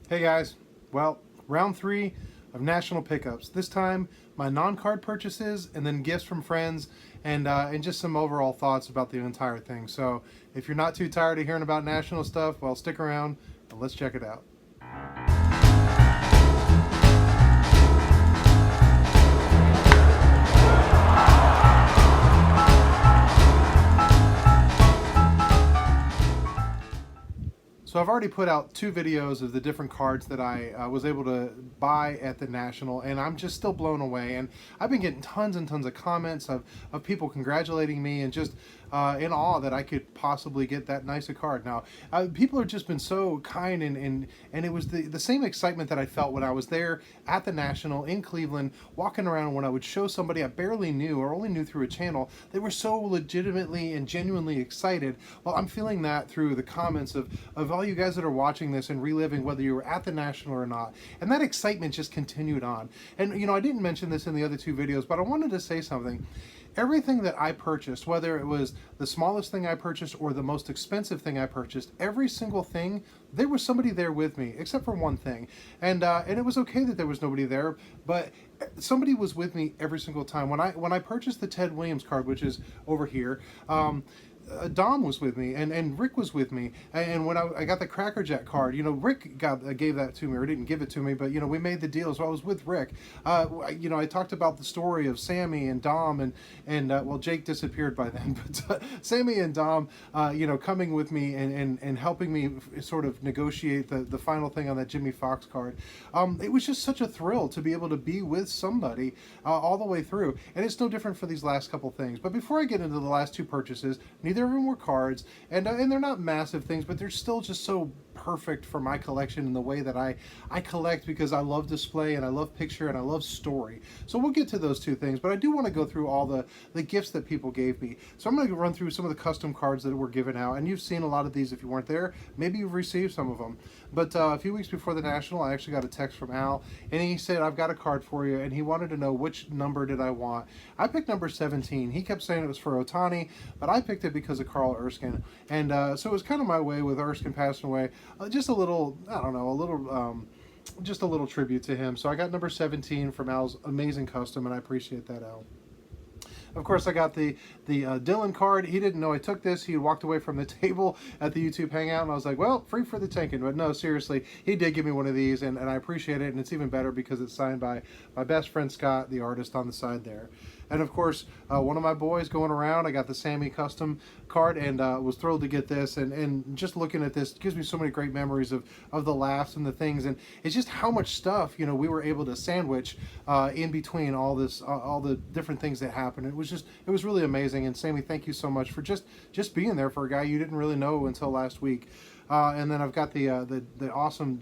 Hey guys, well, round 3 of national pickups. This time, my non-card purchases, and then gifts from friends, and just some overall thoughts about the entire thing. So, if you're not too tired of hearing about national stuff, well, stick around and let's check it out. So I've already put out 2 videos of the different cards that I was able to buy at the National, and I'm just still blown away. And I've been getting tons and tons of comments of people congratulating me and just in awe that I could possibly get that nice a card. Now, people have just been so kind, and it was the same excitement that I felt when I was there at the National in Cleveland, walking around when I would show somebody I barely knew or only knew through a channel. They were so legitimately and genuinely excited. Well, I'm feeling that through the comments of all you guys that are watching this and reliving whether you were at the National or not. And that excitement just continued on. And, I didn't mention this in the other 2 videos, but I wanted to say something. Everything that I purchased, whether it was the smallest thing I purchased or the most expensive thing I purchased, every single thing, there was somebody there with me, except for one thing. And it was okay that there was nobody there, but somebody was with me every single time. When I purchased the Ted Williams card, which is over here, Dom was with me, and Rick was with me, and when I got the Cracker Jack card, Rick gave that to me, or didn't give it to me, but we made the deal, so I was with Rick. I talked about the story of Sammy and Dom, and well, Jake disappeared by then, but Sammy and Dom, coming with me and helping me sort of negotiate the final thing on that Jimmy Fox card. It was just such a thrill to be able to be with somebody all the way through, and it's no different for these last couple things. But before I get into the last 2 purchases, neither of them were cards, and they're not massive things, but they're still just so perfect for my collection and the way that I collect, because I love display and I love picture and I love story. So we'll get to those 2 things, but I do want to go through all the gifts that people gave me. So I'm going to run through some of the custom cards that were given out, and you've seen a lot of these if you weren't there. Maybe you've received some of them. But a few weeks before the National, I actually got a text from Al, and he said, I've got a card for you, and he wanted to know which number did I want. I picked number 17. He kept saying it was for Otani, but I picked it because of Carl Erskine. And so it was kind of my way with Erskine passing away. Just a little, I don't know, just a little tribute to him. So I got number 17 from Al's amazing custom, and I appreciate that, Al. Of course, I got the Dylan card. He didn't know I took this. He had walked away from the table at the YouTube Hangout, and I was like, well, free for the taking. But no, seriously, he did give me one of these, and I appreciate it, and it's even better because it's signed by my best friend Scott, the artist, on the side there. And of course, one of my boys going around, I got the Sammy custom card, and was thrilled to get this, and just looking at this gives me so many great memories of the laughs and the things, and it's just how much stuff we were able to sandwich in between all the different things that happened. It was really amazing. And Sammy, thank you so much for just being there for a guy you didn't really know until last week. And then I've got the awesome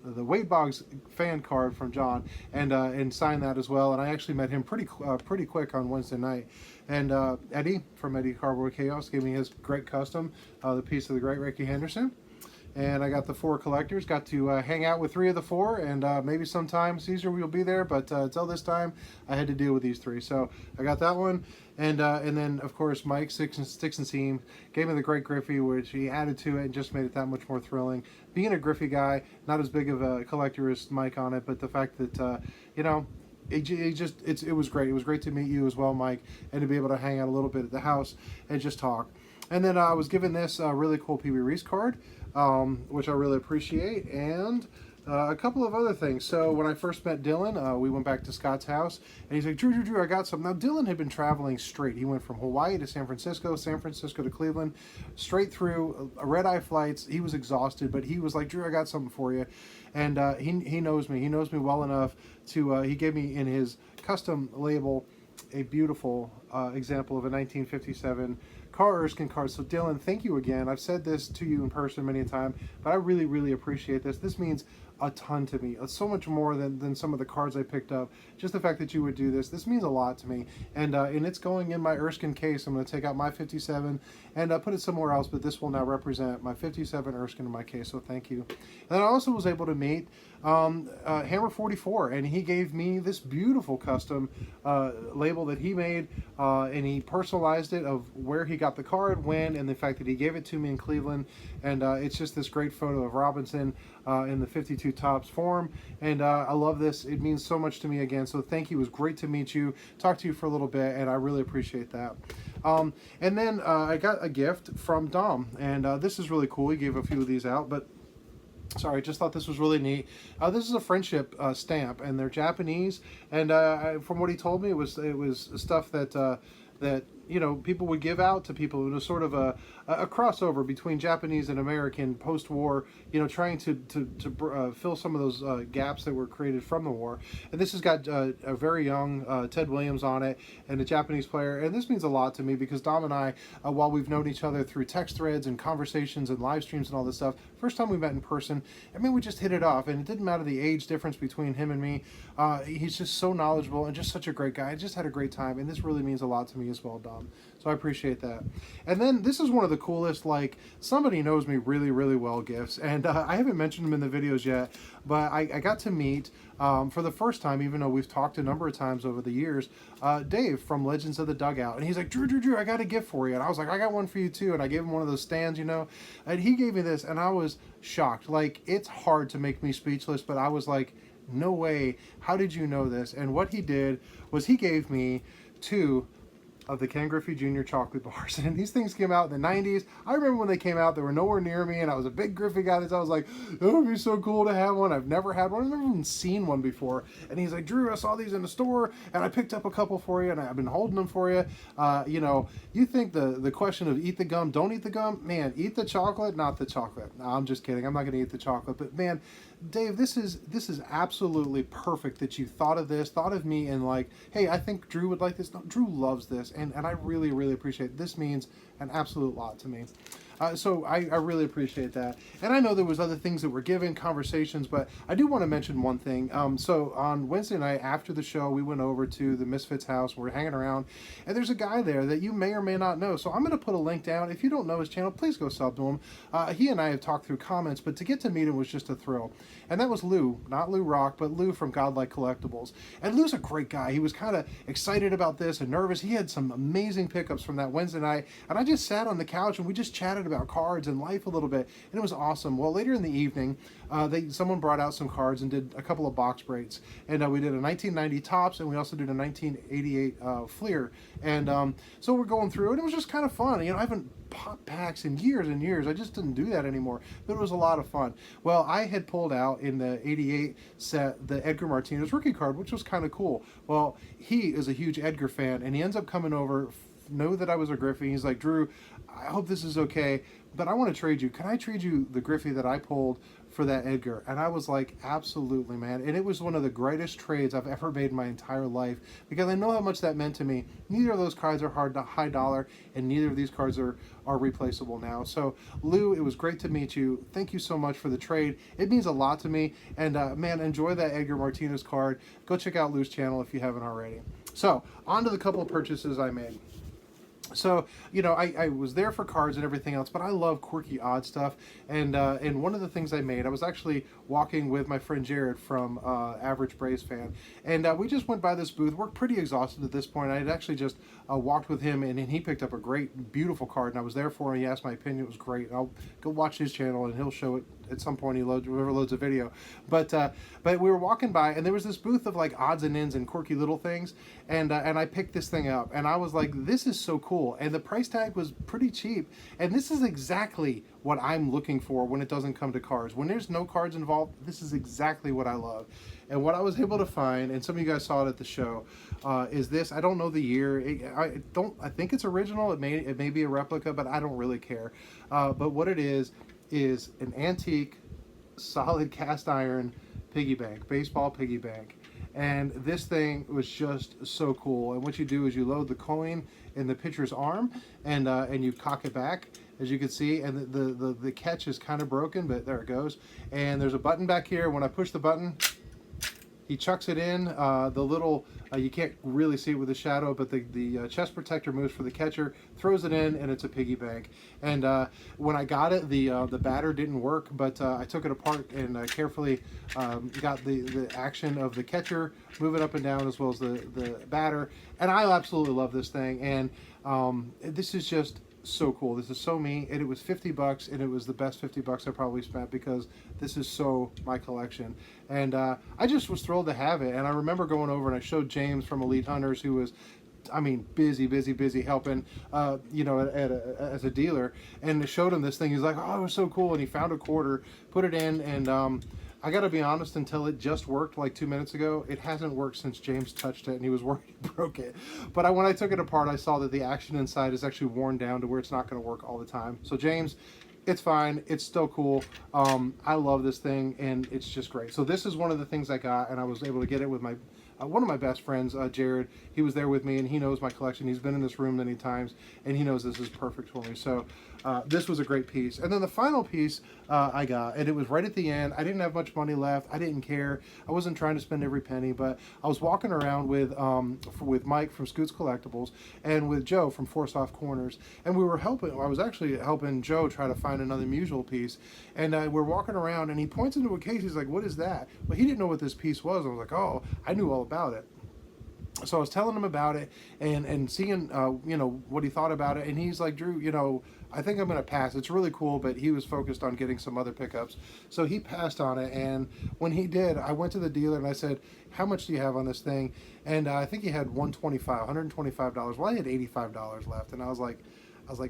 the Wade Boggs fan card from John, and signed that as well. And I actually met him pretty quick on Wednesday night. And Eddie from Eddie Cardboard Chaos gave me his great custom, the piece of the great Ricky Henderson. And I got the 4 collectors, got to hang out with 3 of the 4, and maybe sometime Caesar will be there, but until this time I had to deal with these 3. So I got that one, and then of course Mike Sticks and Seam gave me the Great Griffey, which he added to it and just made it that much more thrilling. Being a Griffey guy, not as big of a collector as Mike on it, but the fact that it was great. It was great to meet you as well, Mike, and to be able to hang out a little bit at the house and just talk. And then I was given this really cool Pee Wee Reese card, which I really appreciate, and a couple of other things. So when I first met Dylan, we went back to Scott's house, and he's like, Drew, I got something. Now, Dylan had been traveling straight. He went from Hawaii to San Francisco to Cleveland, straight through red-eye flights. He was exhausted, but he was like, Drew, I got something for you. And he knows me. He knows me well enough to, he gave me in his custom label a beautiful example of a 1957 Carl Erskine card. So Dylan, thank you again. I've said this to you in person many a time, but I really, really appreciate this. This means a ton to me. It's so much more than some of the cards I picked up. Just the fact that you would do this means a lot to me. And it's going in my Erskine case. I'm going to take out my 57 and put it somewhere else, but this will now represent my 57 Erskine in my case, so thank you. And I also was able to meet Hammer 44, and he gave me this beautiful custom label that he made, and he personalized it of where he got the card, when, and the fact that he gave it to me in Cleveland. And it's just this great photo of Robinson in the 52 Topps form. And I love this. It means so much to me again. So thank you. It was great to meet you, talk to you for a little bit, and I really appreciate that. And then I got a gift from Dom, and this is really cool. He gave a few of these out, but sorry, I just thought this was really neat. This is a friendship stamp, and they're Japanese. And from what he told me, it was stuff that that people would give out to people. It was sort of a crossover between Japanese and American post-war, trying to fill some of those gaps that were created from the war. And this has got a very young Ted Williams on it, and a Japanese player. And this means a lot to me because Dom and I, while we've known each other through text threads and conversations and live streams and all this stuff, first time we met in person, I mean, we just hit it off. And it didn't matter the age difference between him and me. He's just so knowledgeable and just such a great guy. I just had a great time, and this really means a lot to me as well, Dom. So I appreciate that. And then this is one of the coolest, like, somebody knows me really, really well gifts. And I haven't mentioned them in the videos yet, but I got to meet, for the first time, even though we've talked a number of times over the years, Dave from Legends of the Dugout. And he's like, Drew, I got a gift for you. And I was like, I got one for you too. And I gave him one of those stands, and he gave me this, and I was shocked. Like, it's hard to make me speechless, but I was like, no way. How did you know this? And what he did was he gave me two of the Ken Griffey Jr. chocolate bars. And these things came out in the 90s. I remember when they came out, they were nowhere near me, and I was a big Griffey guy. So I was like, it would be so cool to have one. I've never had one. I've never even seen one before. And he's like, Drew, I saw these in the store, and I picked up a couple for you, and I've been holding them for you. You think the question of eat the gum, don't eat the gum? Man, eat the chocolate, not the chocolate. No, I'm just kidding. I'm not going to eat the chocolate. But man, Dave, this is absolutely perfect that you thought of me, and like, hey, I think Drew would like this. No, Drew loves this, and I really, really appreciate it. This means an absolute lot to me. So I really appreciate that. And I know there was other things that were given, conversations, but I do want to mention one thing. So on Wednesday night after the show, we went over to the Misfits house. We're hanging around, and there's a guy there that you may or may not know. So I'm going to put a link down. If you don't know his channel, please go sub to him. He and I have talked through comments, but to get to meet him was just a thrill. And that was Lou, not Lou Rock, but Lou from Godlike Collectibles. And Lou's a great guy. He was kind of excited about this and nervous. He had some amazing pickups from that Wednesday night, and I just sat on the couch and we just chatted about cards and life a little bit, and it was awesome. Well, later in the evening, someone brought out some cards and did a couple of box breaks, and we did a 1990 Topps, and we also did a 1988 Fleer, and so we're going through, and it was just kind of fun. I haven't popped packs in years and years. I just didn't do that anymore, but it was a lot of fun. Well, I had pulled out in the 88 set the Edgar Martinez rookie card, which was kind of cool. Well, he is a huge Edgar fan, and he ends up coming over, know that I was a Griffey. He's like, Drew, I hope this is okay, but I want to trade you. Can I trade you the Griffey that I pulled for that Edgar? And I was like, absolutely, man. And it was one of the greatest trades I've ever made in my entire life, because I know how much that meant to me. Neither of those cards are high dollar, and neither of these cards are replaceable now. So Lou, it was great to meet you. Thank you so much for the trade. It means a lot to me. And man, enjoy that Edgar Martinez card. Go check out Lou's channel if you haven't already. So on to the couple of purchases I made. So, I was there for cards and everything else, but I love quirky, odd stuff. And one of the things I made, I was actually walking with my friend Jared from Average Braves Fan, and we just went by this booth. We're pretty exhausted at this point. I had actually just walked with him, and he picked up a great, beautiful card, and I was there for him. He asked my opinion. It was great. I'll go watch his channel, and he'll show it at some point. Whoever loads a video. But we were walking by, and there was this booth of like odds and ends and quirky little things, and I picked this thing up, and I was like, this is so cool. And the price tag was pretty cheap, and this is exactly what I'm looking for when it doesn't come to cards. When there's no cards involved, this is exactly what I love. And what I was able to find, and some of you guys saw it at the show, is this. I don't know the year. I think it's original. It may be a replica, but I don't really care. But what it is an antique, solid cast iron piggy bank, baseball piggy bank. And this thing was just so cool. And what you do is you load the coin in the pitcher's arm, and you cock it back, as you can see. And the catch is kind of broken, but there it goes. And there's a button back here. When I push the button, he chucks it in. The little, you can't really see it with the shadow, but the chest protector moves for the catcher, throws it in, and it's a piggy bank. And when I got it, the batter didn't work, but I took it apart and carefully got the action of the catcher moving up and down, as well as the batter. And I absolutely love this thing. And this is just so cool. This is so me, and it was $50, and it was the best $50 I probably spent because this is so my collection. And I just was thrilled to have it. And I remember going over and I showed James from Elite Hunters, who was, I mean, busy helping, as a dealer, and I showed him this thing. He's like, "Oh, it was so cool!" And he found a quarter, put it in, and I got to be honest. Until it just worked like 2 minutes ago, it hasn't worked since James touched it, and he was worried he broke it. But when I took it apart, I saw that the action inside is actually worn down to where it's not going to work all the time. So James, it's fine. It's still cool. I love this thing, and it's just great. So this is one of the things I got, and I was able to get it with my one of my best friends, Jared. He was there with me, and he knows my collection. He's been in this room many times, and he knows this is perfect for me. So this was a great piece. And then the final piece I got, and it was right at the end. I didn't have much money left. I didn't care. I wasn't trying to spend every penny, but I was walking around with Mike from Scoots Collectibles and with Joe from Four Soft Corners, and we were helping. I was actually helping Joe try to find another musical piece, and we're walking around, and he points into a case. He's like, "What is that?" Well, he didn't know what this piece was. I was like, "Oh, I knew all about it." So I was telling him about it and seeing, what he thought about it. And he's like, "Drew, I think I'm going to pass. It's really cool," but he was focused on getting some other pickups. So he passed on it. And when he did, I went to the dealer and I said, "How much do you have on this thing?" And I think he had $125. Well, I had $85 left. And I was like,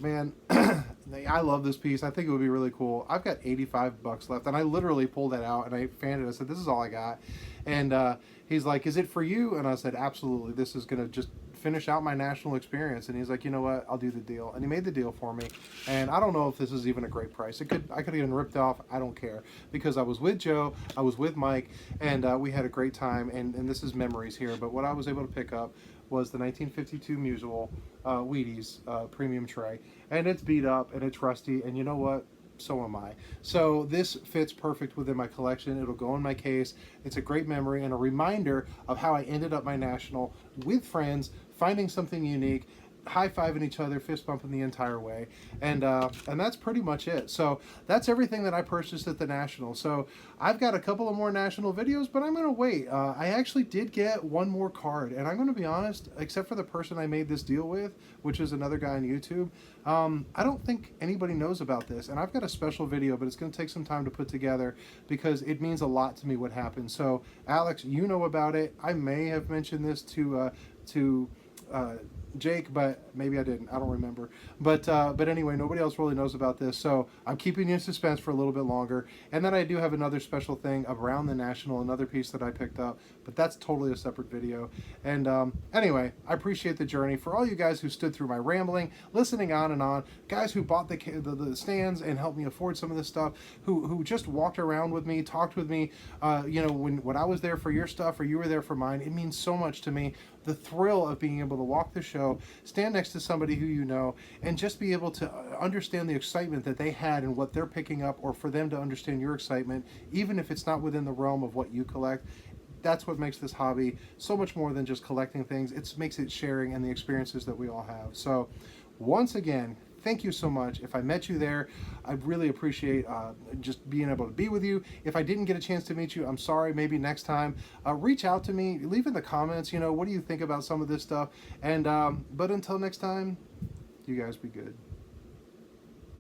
"Man, I love this piece. I think it would be really cool. I've got $85 left." And I literally pulled that out and I fanned it. I said, "This is all I got." And he's like, "Is it for you?" And I said, "Absolutely. This is going to just finish out my national experience." And he's like, "You know what? I'll do the deal." And he made the deal for me. And I don't know if this is even a great price. I could have been ripped off. I don't care, because I was with Joe, I was with Mike, and we had a great time. And this is memories here. But what I was able to pick up was the 1952 Musial Wheaties premium tray. And it's beat up and it's rusty. And you know what? So am I. So this fits perfect within my collection. It'll go in my case. It's a great memory and a reminder of how I ended up my national with friends, finding something unique, high-fiving each other, fist bumping the entire way, and that's pretty much it. So that's everything that I purchased at the National. So I've got a couple of more National videos, but I'm gonna wait. I actually did get one more card, and I'm gonna be honest, except for the person I made this deal with, which is another guy on YouTube, I don't think anybody knows about this, and I've got a special video, but it's gonna take some time to put together because it means a lot to me what happened. So Alex, you know about it. I may have mentioned this to Jake, but maybe I didn't. I don't remember. But anyway, nobody else really knows about this, so I'm keeping you in suspense for a little bit longer. And then I do have another special thing around the National, another piece that I picked up, but that's totally a separate video. And anyway, I appreciate the journey. For all you guys who stood through my rambling, listening on and on, guys who bought the stands and helped me afford some of this stuff, who just walked around with me, talked with me, when I was there for your stuff or you were there for mine, it means so much to me. The thrill of being able to walk the show, stand next to somebody who you know, and just be able to understand the excitement that they had and what they're picking up, or for them to understand your excitement, even if it's not within the realm of what you collect. That's what makes this hobby so much more than just collecting things. It makes it sharing and the experiences that we all have. So once again, thank you so much. If I met you there, I really appreciate just being able to be with you. If I didn't get a chance to meet you, I'm sorry. Maybe next time. Reach out to me. Leave in the comments, what do you think about some of this stuff? And but until next time, you guys be good.